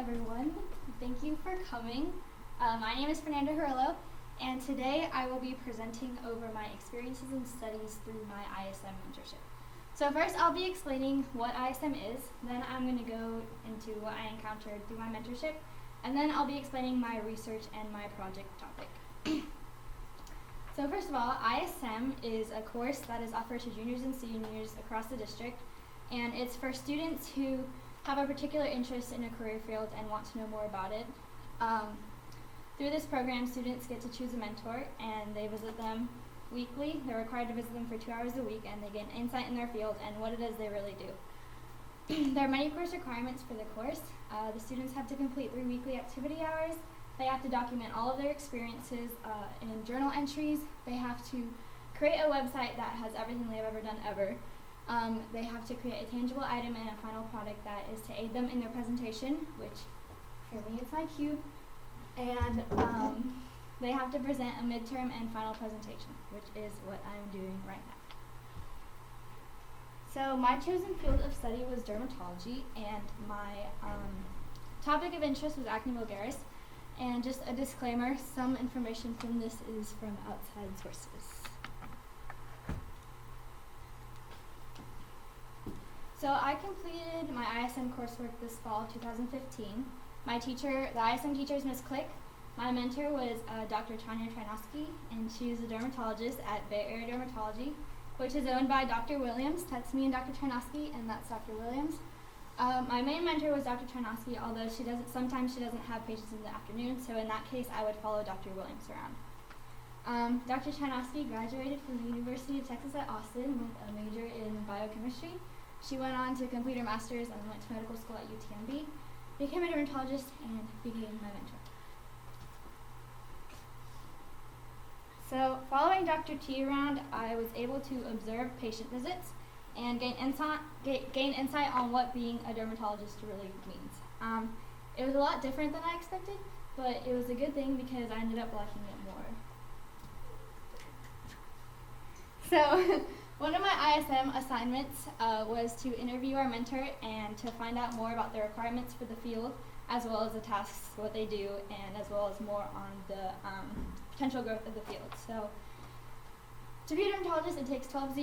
everyone. Thank you for coming. My name is Fernanda, and today I will be presenting over my experiences and studies through my ISM mentorship. So first I'll be explaining what ISM is, then I'm going to go into what I encountered through my mentorship, and then I'll be explaining my research and my project topic. So first of all, ISM is a course that is offered to juniors and seniors across the district, and it's for students who have a particular interest in a career field and want to know more about it. Through this program, students get to choose a mentor, and they visit them weekly. They're required to visit them for 2 hours a week, and they gain insight in their field and what it is they really do. There are many course requirements for the course. The students have to complete 3 weekly activity hours. They have to document all of their experiences in journal entries. They have to create a website that has everything they've ever done ever. They have to create a tangible item and a final product that is to aid them in their presentation, which for me is my cube. And they have to present a midterm and final presentation, which is what I'm doing right now. So my chosen field of study was dermatology, and my topic of interest was Acne vulgaris. And just a disclaimer, some information from this is from outside sources. So I completed my ISM coursework this fall of 2015. My teacher, the ISM teacher is Ms. Click. My mentor was Dr. Tanya Trinosky, and she is a dermatologist at Bay Area Dermatology, which is owned by Dr. Williams. That's me and Dr. Trinosky, and that's Dr. Williams. My main mentor was Dr. Trinosky, although sometimes she doesn't have patients in the afternoon, so in that case I would follow Dr. Williams around. Dr. Trinosky graduated from the University of Texas at Austin with a major in biochemistry. She went on to complete her master's and went to medical school at UTMB, became a dermatologist, and became my mentor. So following Dr. T around, I was able to observe patient visits and gain insight on what being a dermatologist really means. It was a lot different than I expected, but it was a good thing because I ended up liking it more. So one of my ISM assignments was to interview our mentor and to find out more about the requirements for the field, as well as the tasks, what they do, and as well as more on the potential growth of the field. So to be a dermatologist, it takes 12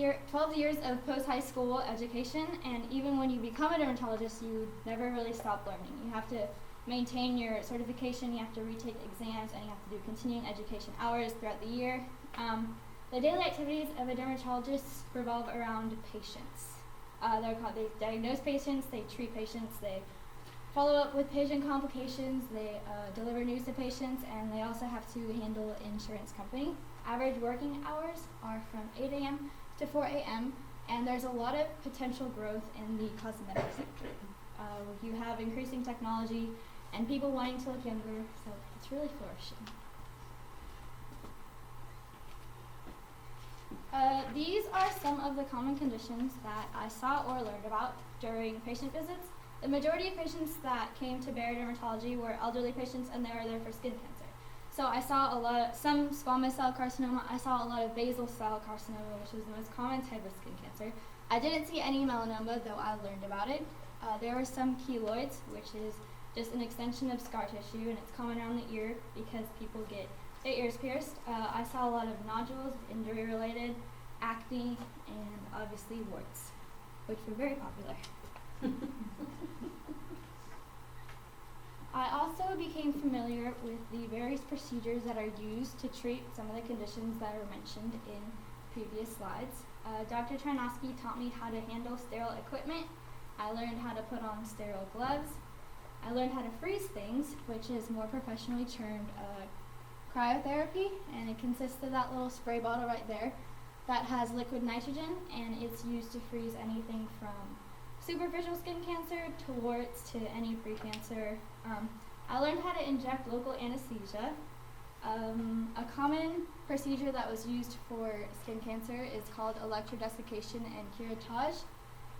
years of post-high school education, and even when you become a dermatologist, you never really stop learning. You have to maintain your certification, you have to retake exams, and you have to do continuing education hours throughout the year. The daily activities of a dermatologist revolve around patients. They diagnose patients, they treat patients, they follow up with patient complications, they deliver news to patients, and they also have to handle insurance company. Average working hours are from 8 a.m. to 4 a.m., and there's a lot of potential growth in the cosmetic sector. You have increasing technology and people wanting to look younger, so it's really flourishing. These are some of the common conditions that I saw or learned about during patient visits. The majority of patients that came to Bay Area Dermatology were elderly patients, and they were there for skin cancer. So I saw some squamous cell carcinoma. I saw a lot of basal cell carcinoma, which is the most common type of skin cancer. I didn't see any melanoma, though I learned about it. There were some keloids, which is just an extension of scar tissue, and it's common around the ear because people get their ears pierced. I saw a lot of nodules, injury-related, acne, and obviously warts, which were very popular. I also became familiar with the various procedures that are used to treat some of the conditions that are mentioned in previous slides. Dr. Trinosky taught me how to handle sterile equipment. I learned how to put on sterile gloves. I learned how to freeze things, which is more professionally termed cryotherapy, and it consists of that little spray bottle right there that has liquid nitrogen, and it's used to freeze anything from superficial skin cancer to warts to any pre-cancer. I learned how to inject local anesthesia. A common procedure that was used for skin cancer is called electrodesiccation and curettage,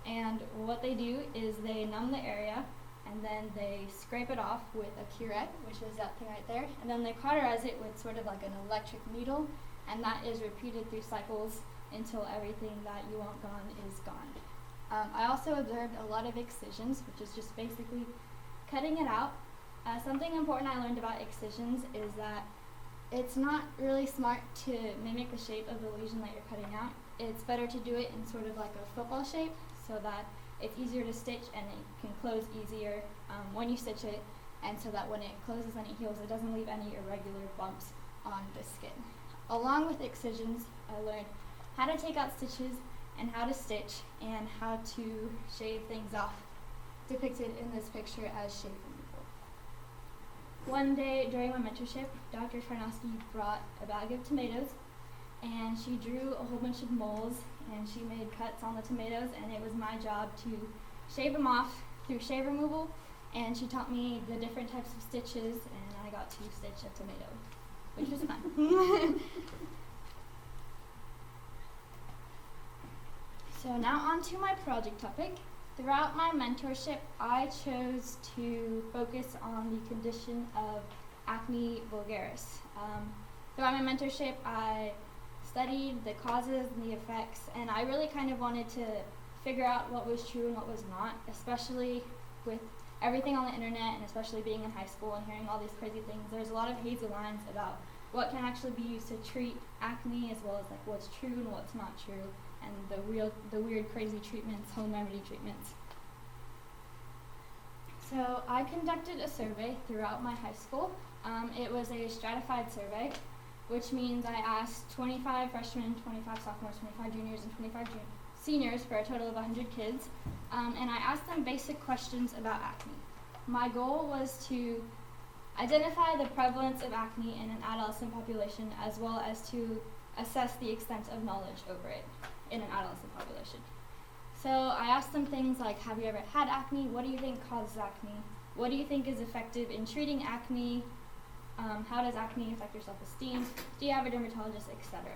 and what they do is they numb the area, and then they scrape it off with a curette, which is that thing right there, and then they cauterize it with sort of like an electric needle, and that is repeated through cycles until everything that you want gone is gone. I also observed a lot of excisions, which is just basically cutting it out. Something important I learned about excisions is that it's not really smart to mimic the shape of the lesion that you're cutting out. It's better to do it in sort of like a football shape so that it's easier to stitch and it can close easier when you stitch it, and so that when it closes and it heals, it doesn't leave any irregular bumps on the skin. Along with excisions, I learned how to take out stitches and how to stitch and how to shave things off, depicted in this picture as shave removal. One day during my mentorship, Dr. Fernanda brought a bag of tomatoes and she drew a whole bunch of moles and she made cuts on the tomatoes, and it was my job to shave them off through shave removal, and she taught me the different types of stitches and I got to stitch a tomato, which was fun. So now on to my project topic. Throughout my mentorship, I chose to focus on the condition of acne vulgaris. Throughout my mentorship, I studied the causes and the effects, and I really kind of wanted to figure out what was true and what was not, especially with everything on the internet and especially being in high school and hearing all these crazy things. There's a lot of hazy lines about what can actually be used to treat acne, as well as like what's true and what's not true, and the weird crazy treatments, home remedy treatments. So I conducted a survey throughout my high school. It was a stratified survey, which means I asked 25 freshmen, 25 sophomores, 25 juniors, and 25 seniors for a total of 100 kids, and I asked them basic questions about acne. My goal was to identify the prevalence of acne in an adolescent population, as well as to assess the extent of knowledge over it in an adolescent population. So I asked them things like, have you ever had acne? What do you think causes acne? What do you think is effective in treating acne? How does acne affect your self-esteem? Do you have a dermatologist, etc.?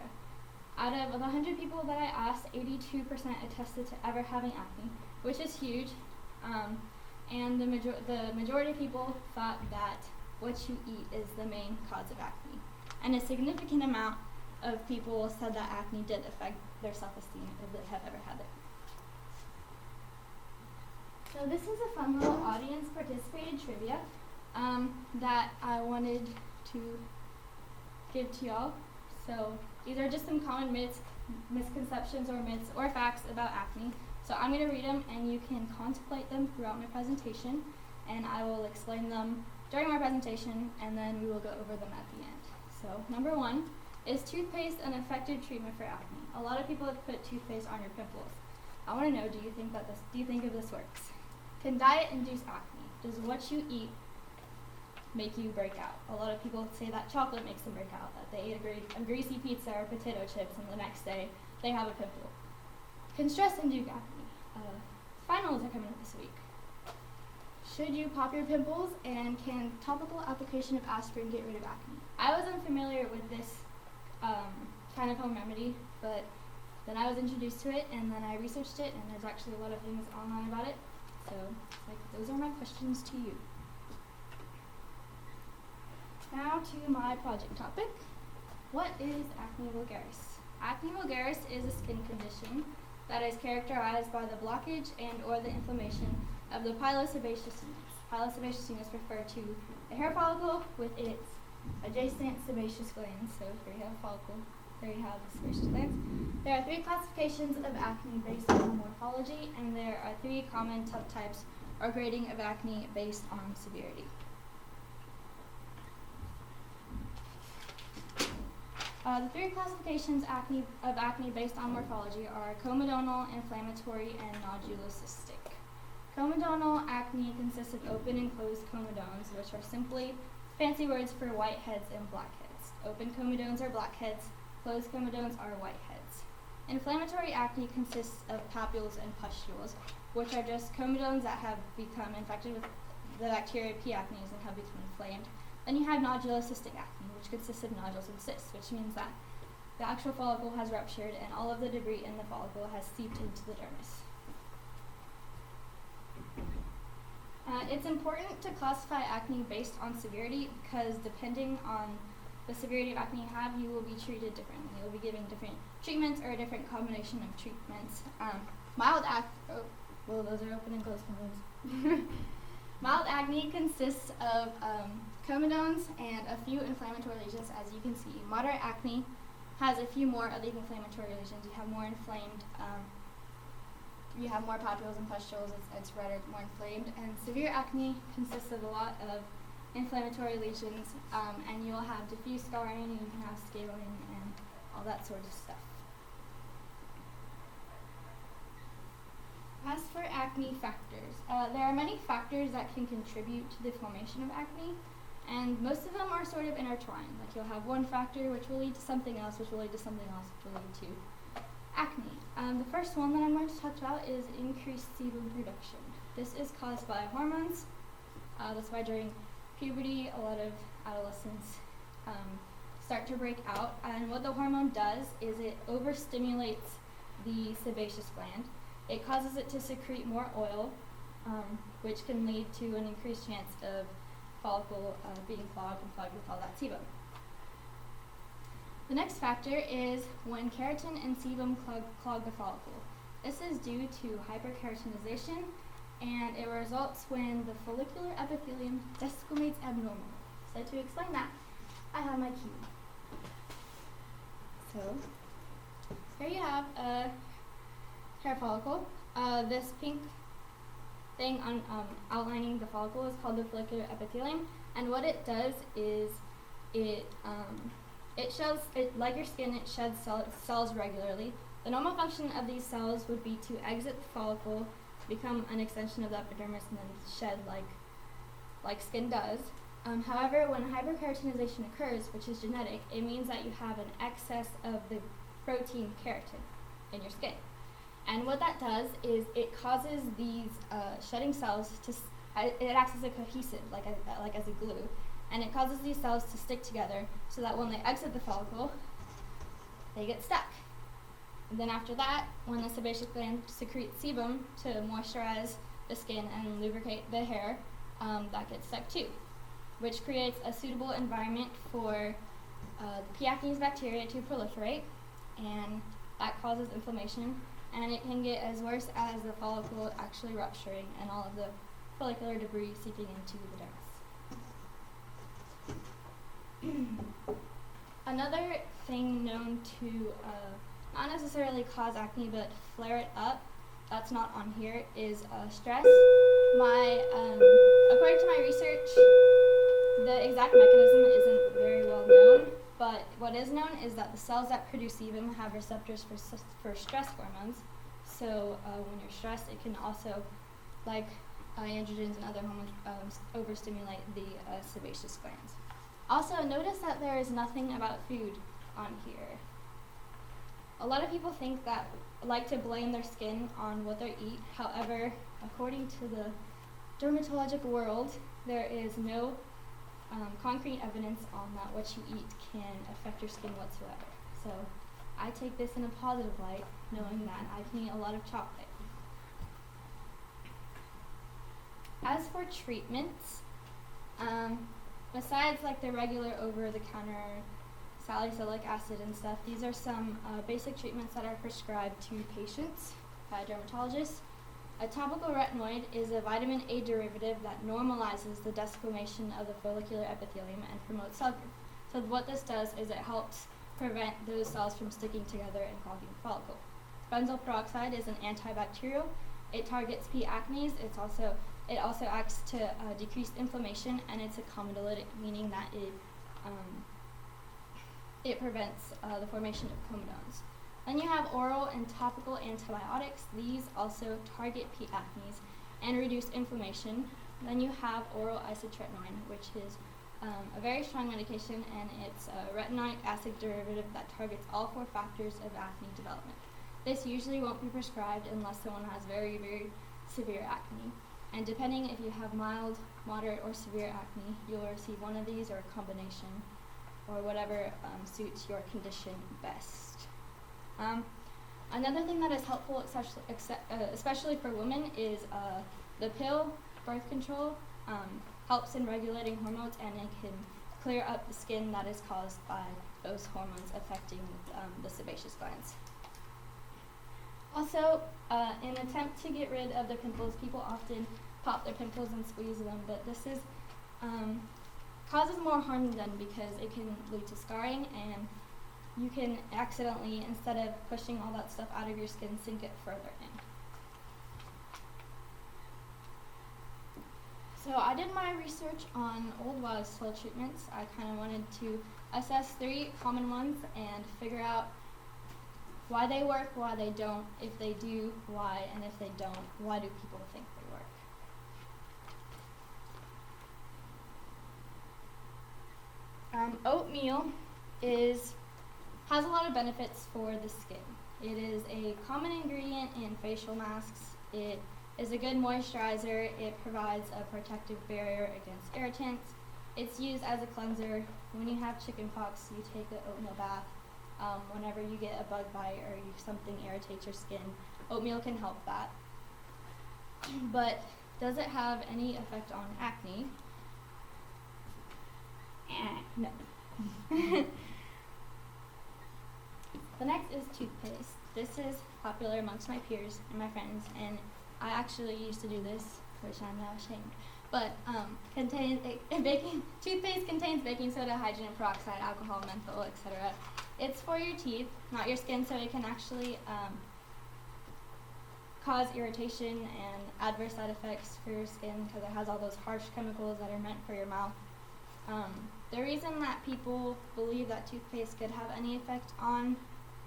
Out of the 100 people that I asked, 82% attested to ever having acne, which is huge. And the majority of people thought that what you eat is the main cause of acne. And a significant amount of people said that acne did affect their self-esteem if they have ever had it. So this is a fun little audience participated trivia that I wanted to give to y'all. So these are just some common myths, misconceptions, or myths or facts about acne. So I'm going to read them and you can contemplate them throughout my presentation, and I will explain them during my presentation, and then we will go over them at the end. So number 1, is toothpaste an effective treatment for acne? A lot of people have put toothpaste on your pimples. I want to know, do you think if this works? Can diet induce acne? Does what you eat make you break out? A lot of people say that chocolate makes them break out, that they ate a greasy pizza or potato chips and the next day they have a pimple. Can stress induce acne? Finals are coming up this week. Should you pop your pimples, and can topical application of aspirin get rid of acne? I was unfamiliar with this kind of home remedy, but then I was introduced to it and then I researched it, and there's actually a lot of things online about it. So those are my questions to you. Now to my project topic. What is acne vulgaris? Acne vulgaris is a skin condition that is characterized by the blockage and or the inflammation of the pilosebaceous sinus. Pilosebaceous sinus refer to a hair follicle with its adjacent sebaceous glands. So here you have a follicle, there you have the sebaceous glands. There are 3 classifications of acne based on morphology, and there are 3 common subtypes or grading of acne based on severity. The 3 classifications of acne based on morphology are comedonal, inflammatory, and nodulocystic. Comedonal acne consists of open and closed comedones, which are simply fancy words for whiteheads and blackheads. Open comedones are blackheads, closed comedones are whiteheads. Inflammatory acne consists of papules and pustules, which are just comedones that have become infected with the bacteria P. acnes and have become inflamed. Then you have nodulocystic acne, which consists of nodules and cysts, which means that the actual follicle has ruptured and all of the debris in the follicle has seeped into the dermis. It's important to classify acne based on severity, because depending on the severity of acne you have, you will be treated differently. You'll be given different treatments or a different combination of treatments. Mild acne, those are open and closed comedones. Mild acne consists of comedones and a few inflammatory lesions, as you can see. Moderate acne has a few more of these inflammatory lesions. You have more inflamed, you have more papules and pustules, it's redder, more inflamed. And severe acne consists of a lot of inflammatory lesions, and you'll have diffuse scarring, and you can have scaling and all that sort of stuff. As for acne factors, there are many factors that can contribute to the formation of acne, and most of them are sort of intertwined. Like you'll have one factor which will lead to something else, which will lead to something else, which will lead to acne. The first one that I'm going to talk about is increased sebum production. This is caused by hormones. That's why during puberty, a lot of adolescents start to break out, and what the hormone does is it overstimulates the sebaceous gland. It causes it to secrete more oil, which can lead to an increased chance of follicle being clogged and clogged with all that sebum. The next factor is when keratin and sebum clog the follicle. This is due to hyperkeratinization, and it results when the follicular epithelium desquamates abnormally. So to explain that, I have my cube. So here you have a hair follicle. This pink thing outlining the follicle is called the follicular epithelium, and what it does is it sheds, like your skin, it sheds cells regularly. The normal function of these cells would be to exit the follicle, become an extension of the epidermis, and then shed like skin does. However, when hyperkeratinization occurs, which is genetic, it means that you have an excess of the protein keratin in your skin. And what that does is it causes these shedding cells to, it acts as a cohesive, like as a glue, and it causes these cells to stick together so that when they exit the follicle, they get stuck. And then after that, when the sebaceous gland secretes sebum to moisturize the skin and lubricate the hair, that gets stuck too, which creates a suitable environment for P. acnes bacteria to proliferate, and that causes inflammation. And it can get as worse as the follicle actually rupturing and all of the follicular debris seeping into the dermis. Another thing known to not necessarily cause acne but flare it up, that's not on here, is stress. According to my research, the exact mechanism isn't very well known, but what is known is that the cells that produce sebum have receptors for stress hormones. So when you're stressed, it can also, like androgens and other hormones, overstimulate the sebaceous glands. Also, notice that there is nothing about food on here. A lot of people like to blame their skin on what they eat. However, according to the dermatologic world, there is no concrete evidence on that what you eat can affect your skin whatsoever. So I take this in a positive light, knowing that I can eat a lot of chocolate. As for treatments, besides like the regular over-the-counter salicylic acid and stuff, these are some basic treatments that are prescribed to patients by dermatologists. A topical retinoid is a vitamin A derivative that normalizes the desquamation of the follicular epithelium and promotes cell growth. So what this does is it helps prevent those cells from sticking together and clogging the follicle. Benzoyl peroxide is an antibacterial. It targets P. acnes. It also acts to decrease inflammation, and it's a comedolytic, meaning that it prevents the formation of comedones. Then you have oral and topical antibiotics. These also target P. acnes and reduce inflammation. Then you have oral isotretinoin, which is a very strong medication, and it's a retinoic acid derivative that targets all 4 factors of acne development. This usually won't be prescribed unless someone has very, very severe acne. And depending if you have mild, moderate, or severe acne, you'll receive one of these or a combination, or whatever suits your condition best. Another thing that is helpful, especially for women, is the pill, birth control, helps in regulating hormones, and it can clear up the skin that is caused by those hormones affecting the sebaceous glands. Also, in an attempt to get rid of the pimples, people often pop their pimples and squeeze them, but this is causes more harm than done because it can lead to scarring, and you can accidentally, instead of pushing all that stuff out of your skin, sink it further in. So I did my research on old wild soil treatments. I kind of wanted to assess 3 common ones and figure out why they work, why they don't, if they do, why, and if they don't, why do people think they work. Oatmeal has a lot of benefits for the skin. It is a common ingredient in facial masks. It is a good moisturizer. It provides a protective barrier against irritants. It's used as a cleanser. When you have chickenpox, you take an oatmeal bath. Whenever you get a bug bite or something irritates your skin, oatmeal can help that. But does it have any effect on acne? No. The next is toothpaste. This is popular amongst my peers and my friends, and I actually used to do this, which I'm now ashamed. But toothpaste contains baking soda, hydrogen peroxide, alcohol, menthol, etc. It's for your teeth, not your skin, so it can actually cause irritation and adverse side effects for your skin because it has all those harsh chemicals that are meant for your mouth. The reason that people believe that toothpaste could have any effect on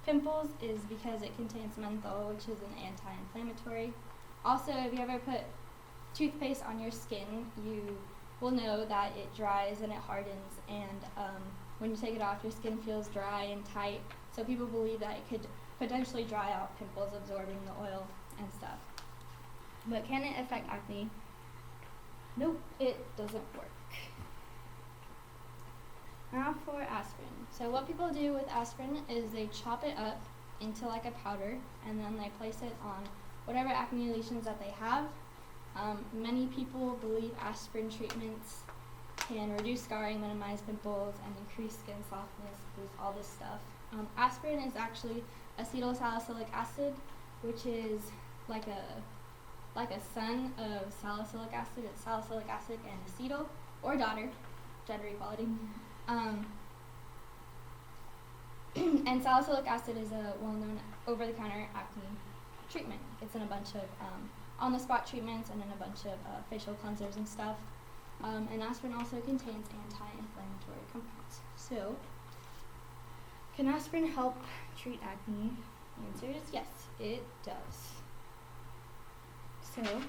pimples is because it contains menthol, which is an anti-inflammatory. Also, if you ever put toothpaste on your skin, you will know that it dries and it hardens, and when you take it off, your skin feels dry and tight. So people believe that it could potentially dry out pimples, absorbing the oil and stuff. But can it affect acne? Nope, it doesn't work. Now for aspirin. So what people do with aspirin is they chop it up into like a powder, and then they place it on whatever acne lesions that they have. Many people believe aspirin treatments can reduce scarring, minimize pimples, and increase skin softness, boost all this stuff. Aspirin is actually acetylsalicylic acid, which is like a son of salicylic acid. It's salicylic acid and acetyl, or daughter, gender equality. And salicylic acid is a well-known over-the-counter acne treatment. It's in a bunch of on-the-spot treatments and in a bunch of facial cleansers and stuff. And aspirin also contains anti-inflammatory compounds. So, can aspirin help treat acne? The answer is yes, it does. So,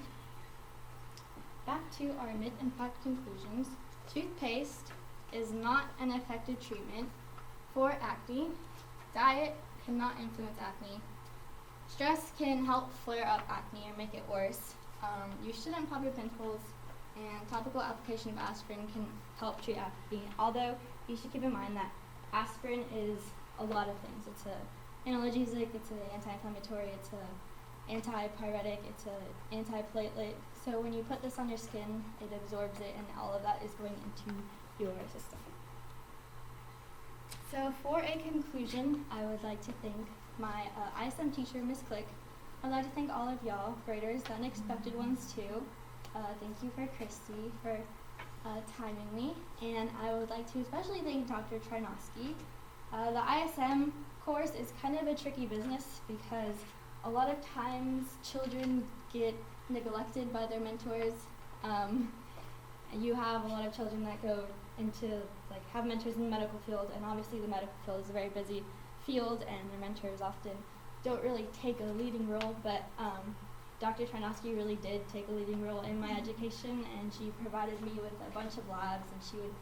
back to our myth and fact conclusions. Toothpaste is not an effective treatment for acne. Diet cannot influence acne. Stress can help flare up acne or make it worse. You shouldn't pop your pimples, and topical application of aspirin can help treat acne, although you should keep in mind that aspirin is a lot of things. It's an analgesic, it's an anti-inflammatory, it's an antipyretic, it's an antiplatelet. So when you put this on your skin, it absorbs it, and all of that is going into your system. So for a conclusion, I would like to thank my ISM teacher, Miss Click. I'd like to thank all of y'all, graders, the unexpected ones too. Thank you for Christy for timing me. And I would like to especially thank Dr. Trinosky. The ISM course is kind of a tricky business because a lot of times children get neglected by their mentors. You have a lot of children that go into, have mentors in the medical field, and obviously the medical field is a very busy field, and their mentors often don't really take a leading role, but Dr. Trinosky really did take a leading role in my education, and she provided me with a bunch of labs, and she would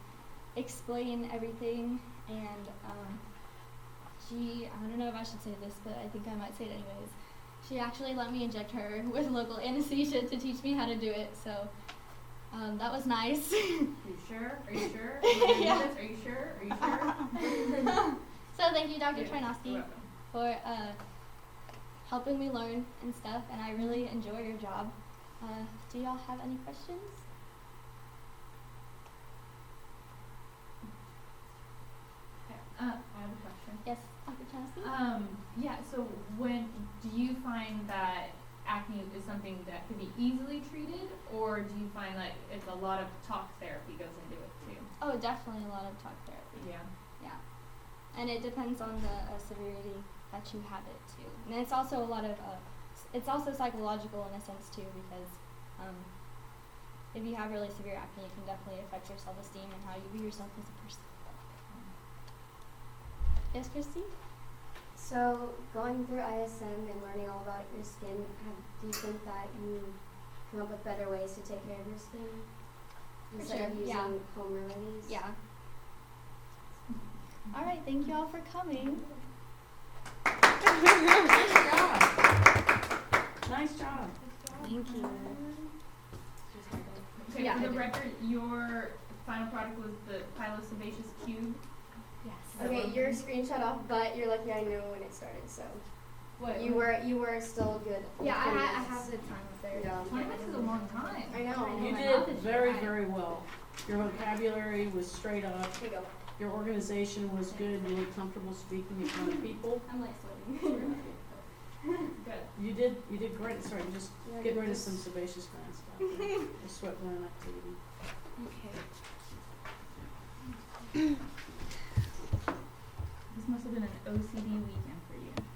explain everything, and I don't know if I should say this, but I think I might say it anyways. She actually let me inject her with local anesthesia to teach me how to do it, so that was nice. Are you sure? Are you sure? Yeah. Are you sure? Are you sure? So thank you, Dr. Trinosky, for helping me learn and stuff, and I really enjoy your job. Do y'all have any questions? I have a question. Yes, Dr. Cassie? Yeah, so do you find that acne is something that could be easily treated, or do you find that it's a lot of talk therapy goes into it too? Oh, definitely a lot of talk therapy. Yeah. Yeah. And it depends on the severity that you have it too. And it's also a lot of, it's also psychological in a sense too, because if you have really severe acne, it can definitely affect your self-esteem and how you view yourself as a person. Yes, Christy? So, going through ISM and learning all about your skin, do you think that you come up with better ways to take care of your skin instead sure, of using yeah. home remedies? Yeah. All right, thank you all for coming. Nice job. Thank you. Okay, Yeah, for I the did. record, your final product was the pilosebaceous cube. Yes. Okay, you're a screenshot off, but you're lucky I knew when it started, so What? you were still good. Yeah, I 20 have minutes. the time up there. Yeah. 20 minutes is a long time. I know. You my mouth did is very, dry. very well. Your vocabulary was straight up. Here you go. Your organization was good. You looked comfortable speaking in front of people. I'm like sweating. Good. You did great. Sorry, just Yeah, get you rid of just- some sebaceous gland stuff. The sweat gland activity. Okay. This must have been an OCD weekend.